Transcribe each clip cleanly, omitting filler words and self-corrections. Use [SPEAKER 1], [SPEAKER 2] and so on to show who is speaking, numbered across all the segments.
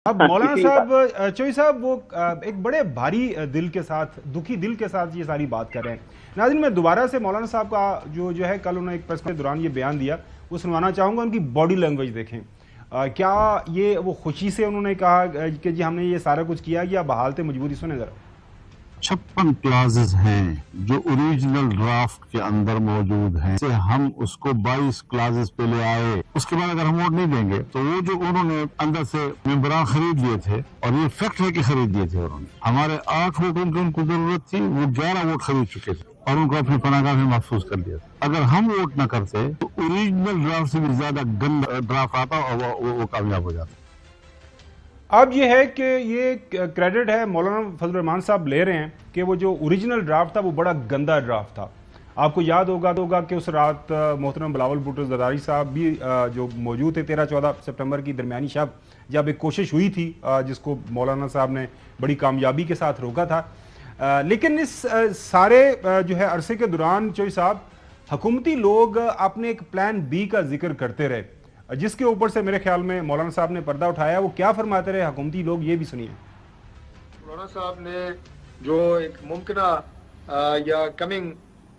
[SPEAKER 1] अब मौलाना साहब चोई साहब वो एक बड़े भारी दिल के साथ, दुखी दिल के साथ ये सारी बात कर रहे हैं। नाज़रीन, मैं दोबारा से मौलाना साहब का जो है कल उन्होंने एक प्रेस के दौरान ये बयान दिया वो सुनवाना चाहूँगा। उनकी बॉडी लैंग्वेज देखें। क्या ये वो खुशी से उन्होंने कहा कि जी हमने ये सारा कुछ किया, या बहालत मजबूरी? सुने ज़रा।
[SPEAKER 2] 56 क्लासेस हैं जो ओरिजिनल ड्राफ्ट के अंदर मौजूद हैं, से हम उसको 22 क्लासेस पे ले आए। उसके बाद अगर हम वोट नहीं देंगे तो वो जो उन्होंने अंदर से मेंबरान खरीद लिए थे, और ये फैक्ट है कि खरीद लिए थे उन्होंने, हमारे 8 वोटों की उनको जरूरत थी, वो 11 वोट खरीद चुके थे और उनको अपनी पनाहगाह में महफूज कर दिया था। अगर हम वोट न करते तो ओरिजिनल ड्राफ्ट से भी ज्यादा गंदा ड्राफ्ट आता और वो कामयाब हो जाता।
[SPEAKER 1] अब ये है कि ये क्रेडिट है मौलाना फजल रहमान साहब ले रहे हैं कि वो जो ओरिजिनल ड्राफ्ट था वो बड़ा गंदा ड्राफ्ट था। आपको याद होगा कि उस रात मोहतरम बिलावल भुट्टो ज़रदारी साहब भी जो मौजूद थे 13-14 सितंबर की दरमियानी शब, जब एक कोशिश हुई थी जिसको मौलाना साहब ने बड़ी कामयाबी के साथ रोका था। लेकिन इस सारे जो है अरसे के दौरान चोई साहब, हुकूमती लोग अपने एक प्लान बी का जिक्र करते रहे, जिसके ऊपर से मेरे ख्याल में मौलाना साहब ने पर्दा उठाया। वो क्या फरमाते रहे हुकूमती लोग, ये भी सुनिए।
[SPEAKER 3] मौलाना साहब ने जो एक मुमकिना या कमिंग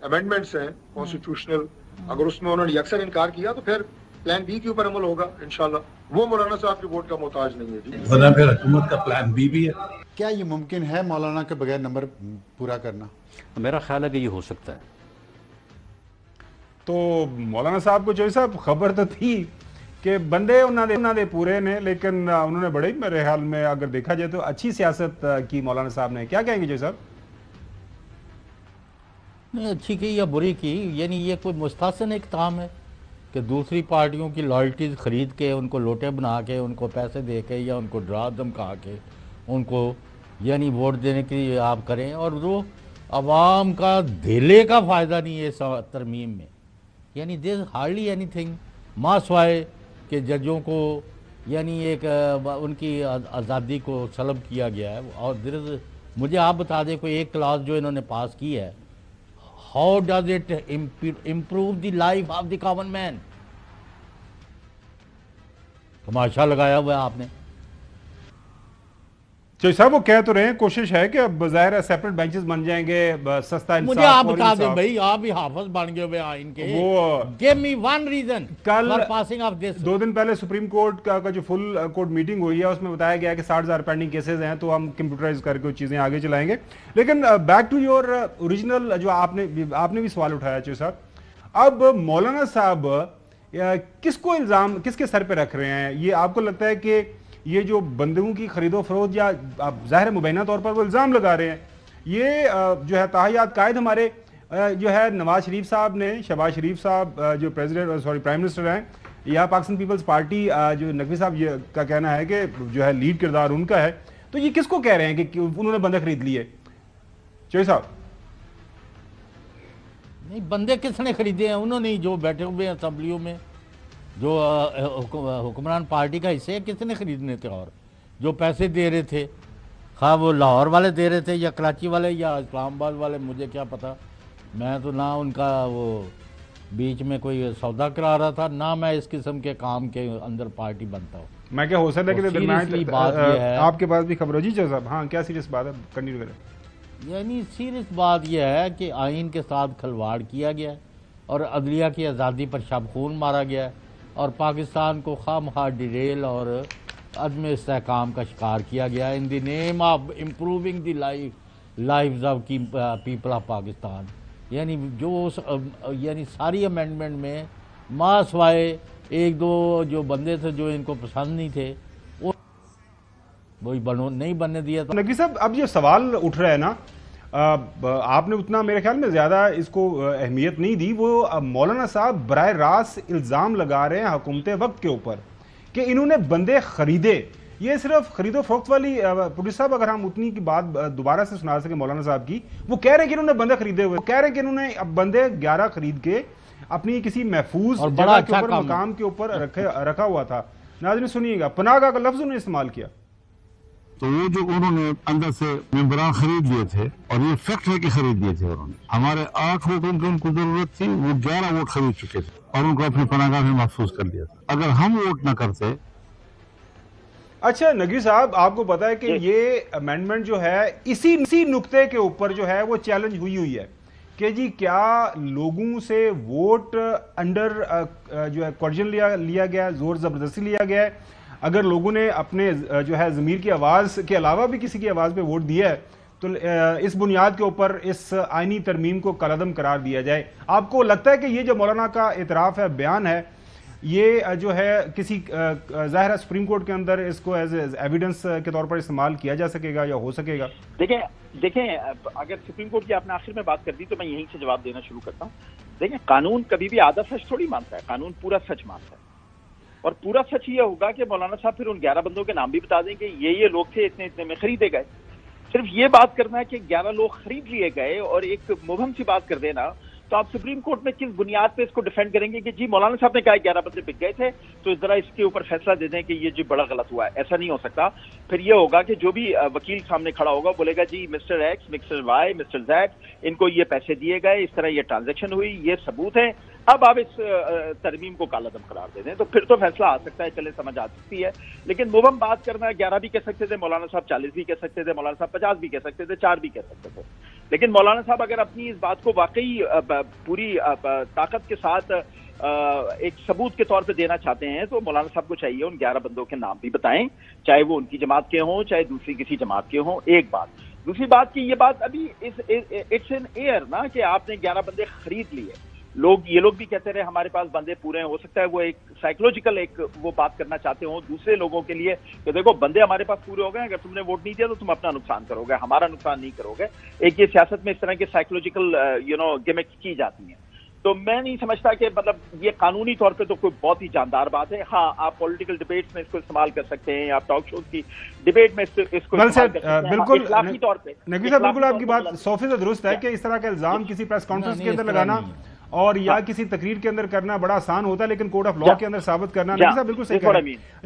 [SPEAKER 3] अमेंडमेंट्स हैं कॉन्स्टिट्यूशनल, अगर उसमें उन्होंने अक्सर इनकार किया तो फिर प्लान बी के ऊपर अमल होगा इंशाल्लाह। वो मौलाना साहब की वोट का मोहताज नहीं है जी।
[SPEAKER 4] फिर हुकूमत का प्लान बी भी है।
[SPEAKER 5] क्या ये मुमकिन है मौलाना के बगैर नंबर पूरा करना?
[SPEAKER 6] मेरा ख्याल है कि ये हो सकता है।
[SPEAKER 1] तो मौलाना साहब को जो साहब खबर तो थी कि बंदे उन्होंने पूरे ने, लेकिन उन्होंने बड़े ही मेरे ख्याल में अगर देखा जाए तो अच्छी सियासत की मौलाना साहब ने। क्या कहेंगे जो साहब?
[SPEAKER 6] नहीं, अच्छी की या बुरी की, यानी ये कोई मुस्तहसन एक काम है कि दूसरी पार्टियों की लॉयल्टीज़ ख़रीद के, उनको लोटे बना के, उनको पैसे दे के या उनको डरा धमका के उनको यानी वोट देने के लिए आप करें, और वो आवाम का धेले का फ़ायदा नहीं है इस तरमीम में। यानी दिस हार्डली एनी थिंग मासवाए कि जजों को यानी एक उनकी आज़ादी को सलब किया गया है। और मुझे आप बता दें कोई एक क्लास जो इन्होंने पास की है, how does it improve the life of the common man? तमाशा लगाया हुआ है आपने।
[SPEAKER 1] चोई साहब वो कह तो रहे हैं, कोशिश है कि अब बज़ाहिर सेपरेट बेंचेस बन जाएंगे, सस्ता इंसाफ।
[SPEAKER 6] मुझे आप बता दें भाई, आप भी हाफिज बन गए हुए आइन के,
[SPEAKER 1] वो
[SPEAKER 6] गिव मी वन रीजन
[SPEAKER 1] कल
[SPEAKER 6] फॉर पासिंग ऑफ दिस।
[SPEAKER 1] 2 दिन पहले सुप्रीम कोर्ट का जो फुल कोर्ट मीटिंग हुई है उसमें बताया गया कि 60,000 पेंडिंग केसेस हैं, तो हम कंप्यूटराइज करके वो चीज़ें आगे चलाएंगे। लेकिन बैक टू योर ओरिजिनल जो आपने भी सवाल उठाया चोई साहब। अब मौलाना साहब किसको इल्ज़ाम किसके सर पे रख रहे हैं? ये आपको लगता है कि ये जो बंदूकों की खरीदो फरोख्त, या आप ज़ाहिर मुबैना तौर पर वो इल्ज़ाम लगा रहे हैं, ये जो है ताहियात कायद हमारे जो है नवाज शरीफ साहब ने, शहबाज शरीफ साहब जो प्राइम मिनिस्टर हैं, या पाकिस्तान पीपल्स पार्टी जो नकवी साहब ये का कहना है कि जो है लीड किरदार उनका है, तो ये किसको कह रहे हैं कि उन्होंने बंदे खरीद लिए? चोई साहब
[SPEAKER 6] नहीं, बंदे किसने खरीदे हैं? उन्होंने ही जो बैठे हुए हैं असम्बलियों में, जो हुक्मरान पार्टी का हिस्से है, किसने खरीदने थे? और जो पैसे दे रहे थे, खा वो लाहौर वाले दे रहे थे या कराची वाले या इस्लामाबाद वाले, मुझे क्या पता। मैं तो ना उनका वो बीच में कोई सौदा करा रहा था, ना मैं इस किस्म के काम के अंदर पार्टी बनता हूँ।
[SPEAKER 1] मैं क्या हो सकता है कि
[SPEAKER 6] सीरियसली बात यह है,
[SPEAKER 1] आपके पास भी खबर हो जी चोई साहब? हाँ, क्या सीरियस बात है? कंटिन्यू करें।
[SPEAKER 6] यानी सीरियस बात यह है कि आइन के साथ खिलवाड़ किया गया है और अदलिया की आज़ादी पर शब-खून मारा गया है, और पाकिस्तान को खामखा डिरेल और अदम इस्तेहकाम का शिकार किया गया in the name of improving the lives of people of Pakistan. यानी जो यानी सारी अमेंडमेंट में मासवाए एक दो जो बंदे थे जो इनको पसंद नहीं थे, वही नहीं बनने दिया। तो
[SPEAKER 1] नकवी साहब, अब ये सवाल उठ रहा है ना, आपने उतना मेरे ख्याल में ज़्यादा इसको अहमियत नहीं दी। वो मौलाना साहब बराह रास्त इल्ज़ाम लगा रहे हैं हुकूमत वक्त के ऊपर कि इन्होंने बंदे खरीदे। ये सिर्फ खरीदो फरोख्त वाली पुलिस साहब, अगर हम उतनी की बात दोबारा से सुना सके मौलाना साहब की, वो कह रहे हैं कि इन्होंने बंदे खरीदे हुए, कह रहे हैं कि इन्होंने अब बंदे 11 खरीद के अपनी किसी महफूज जगह के ऊपर, मकाम के ऊपर रखा हुआ था। नाज़रीन सुनिएगा, पनाहगाह का लफ्ज़ उन्होंने इस्तेमाल किया।
[SPEAKER 2] तो वो जो उन्होंने अंदर से मेंबरान खरीद लिए थे, और ये फैक्ट है कि खरीद लिए थे उन्होंने, हमारे 8 वोटों की उनको जरूरत थी, वो 11 वोट खरीद चुके थे और उनको अपनी पनाहगाह में महफूज कर लिया था। अगर हम वोट न करते
[SPEAKER 1] अच्छा नगवी साहब, आपको पता है कि ये अमेंडमेंट जो है इसी नुक्ते के ऊपर जो है वो चैलेंज हुई है कि जी क्या लोगों से वोट अंडर जो है कोर्जन लिया गया, जोर जबरदस्ती लिया गया है। अगर लोगों ने अपने जो है ज़मीर की आवाज़ के अलावा भी किसी की आवाज़ पे वोट दिया है तो इस बुनियाद के ऊपर इस आईनी तरमीम को कलअदम करार दिया जाए। आपको लगता है कि ये जो मौलाना का इतराफ़ है, बयान है, ये जो है किसी ज़ाहिर है सुप्रीम कोर्ट के अंदर इसको एज एविडेंस के तौर पर इस्तेमाल किया जा सकेगा या हो सकेगा?
[SPEAKER 7] देखें अगर सुप्रीम कोर्ट की आपने आखिर में बात कर दी तो मैं यहीं से जवाब देना शुरू करता हूँ। देखें, कानून कभी भी आधा सच थोड़ी मानता है, कानून पूरा सच मानता है। और पूरा सच ये होगा कि मौलाना साहब फिर उन 11 बंदों के नाम भी बता दें कि ये लोग थे, इतने इतने में खरीदे गए। सिर्फ ये बात करना है कि 11 लोग खरीद लिए गए और एक मुबहम सी बात कर देना, तो आप सुप्रीम कोर्ट में किस बुनियाद पे इसको डिफेंड करेंगे कि जी मौलाना साहब ने कहा 11 बंदे बिक गए थे तो जरा इसके ऊपर फैसला दे दें कि ये जी बड़ा गलत हुआ है। ऐसा नहीं हो सकता। फिर ये होगा कि जो भी वकील सामने खड़ा होगा बोलेगा जी mister X, mister Y, mister Z, इनको ये पैसे दिए गए, इस तरह ये ट्रांजैक्शन हुई, ये सबूत है, अब आप इस तरमीम को कालादम करार दे दें, तो फिर तो फैसला आ सकता है, चले समझ आ सकती है। लेकिन मुबहम बात करना, 11 भी कह सकते थे मौलाना साहब, 40 भी कह सकते थे मौलाना साहब, 50 भी कह सकते थे, 4 भी कह सकते थे। लेकिन मौलाना साहब अगर अपनी इस बात को वाकई पूरी ताकत के साथ एक सबूत के तौर पे देना चाहते हैं तो मौलाना साहब को चाहिए उन 11 बंदों के नाम भी बताएं, चाहे वो उनकी जमात के हों चाहे दूसरी किसी जमात के हों। एक बात। दूसरी बात की ये बात अभी इट्स इन एयर ना कि आपने 11 बंदे खरीद लिए। ये लोग भी कहते रहे हमारे पास बंदे पूरे हैं। हो सकता है वो एक साइकोलॉजिकल वो बात करना चाहते हो दूसरे लोगों के लिए कि देखो बंदे हमारे पास पूरे हो गए, अगर तुमने वोट नहीं दिया तो तुम अपना नुकसान करोगे, हमारा नुकसान नहीं करोगे। एक ये सियासत में इस तरह के साइकोलॉजिकल गिमिक्स की जाती हैं। तो मैं नहीं समझता कि मतलब ये कानूनी तौर पे तो कोई बहुत ही जानदार बात है। हाँ, आप पॉलिटिकल डिबेट्स में इसको इस्तेमाल कर सकते हैं, आप टॉक शोज की डिबेट में इसको इस्तेमाल कर सकते हैं।
[SPEAKER 1] बिल्कुल
[SPEAKER 7] इखलाकी तौर पे
[SPEAKER 1] नकवी साहब, बिल्कुल आपकी बात 100% दुरुस्त है कि इस तरह का इल्जाम किसी प्रेस कॉन्फ्रेंस के अंदर लगाना और या किसी तकरीर के अंदर करना बड़ा आसान होता है, लेकिन कोर्ट ऑफ लॉ के अंदर साबित करना। नकवी साहब बिल्कुल सही कह रहे हैं।